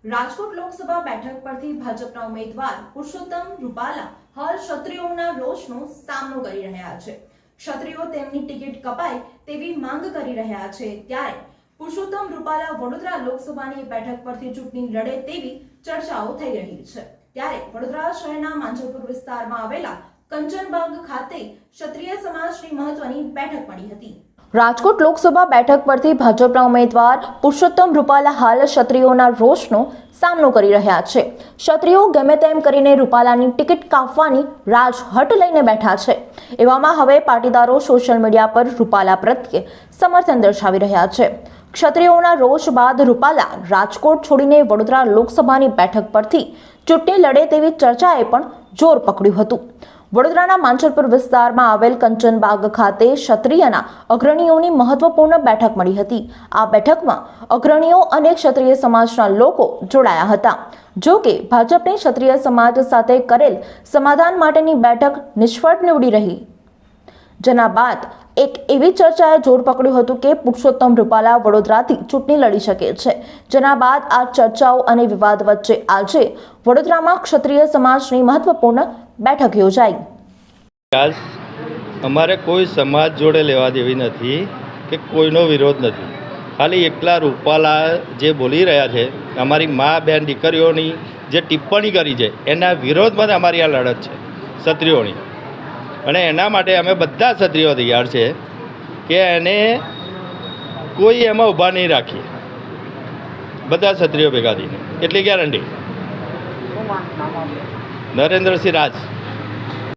રાજકોટ લોકસભા બેઠક પરથી ભાજપના ઉમેદવાર પુરુષોત્તમ રૂપાલા હાલ ક્ષત્રિયોના રોષનો સામનો કરી રહ્યા છે। ક્ષત્રિયો તેમની ટિકિટ કપાય તેવી માંગ કરી રહ્યા છે, ત્યારે પુરુષોત્તમ રૂપાલા વડોદરા લોકસભાની બેઠક પરથી ચૂંટણી લડે તેવી ચર્ચાઓ થઈ રહી છે। ત્યારે વડોદરા શહેરના માંજલપુર વિસ્તારમાં આવેલા કંચનબાગ ખાતે ક્ષત્રિય સમાજની મહત્વની બેઠક મળી હતી। રાજકોટ લોકસભા બેઠક પરથી ભાજપના ઉમેદવાર પુરુષોત્તમ રૂપાલા હાલ ક્ષત્રિયોના રોષનો સામનો કરી રહ્યા છે। ક્ષત્રિયો ગમે તેમ કરીને રૂપાલાની ટિકિટ કાપવાની રાજહટ લઈને બેઠા છે। એવામાં હવે પાટીદારો સોશિયલ મીડિયા પર રૂપાલા પ્રત્યે સમર્થન દર્શાવી રહ્યા છે। ક્ષત્રિયોના રોષ બાદ રૂપાલા રાજકોટ છોડીને વડોદરા લોકસભાની બેઠક પરથી ચૂંટણી લડે તેવી ચર્ચાએ પણ જોર પકડ્યું હતું। વડોદરાના માંજલપુર વિસ્તારમાં આવેલ કંચનબાગ ખાતે ક્ષત્રિયના અગ્રણીઓની મહત્વપૂર્ણ બેઠક મળી હતી। આ બેઠકમાં અગ્રણીઓ અને ક્ષત્રિય સમાજના લોકો જોડાયા હતા। જો કે ભાજપની ક્ષત્રિય સમાજ સાથે કરેલ સમાધાન માટેની બેઠક નિષ્ફળ નીવડી રહી, જેના બાદ એક એવી ચર્ચાએ જોર પકડ્યું હતું કે પુરુષોત્તમ રૂપાલા વડોદરાથી ચૂંટણી લડી શકે છે। જેના બાદ આ ચર્ચાઓ અને વિવાદ વચ્ચે આજે વડોદરામાં ક્ષત્રિય સમાજની મહત્વપૂર્ણ બેઠક યોજાઈ। અમારે કોઈ સમાજ જોડે લેવા દેવી નથી કે કોઈનો વિરોધ નથી, ખાલી એકલા રૂપાલા જે બોલી રહ્યા છે, અમારી મા બહેન દીકરીઓની જે ટિપ્પણી કરી છે એના વિરોધમાં અમારી આ લડત છે ક્ષત્રિયોની, અને એના માટે અમે બધા ક્ષત્રિયો તૈયાર છે કે એને કોઈ એમાં ઊભા નહીં રાખીએ, બધા ક્ષત્રિયો ભેગા થઈને, એટલી ગેરંટી। નરેન્દ્રસિંહ રાજ।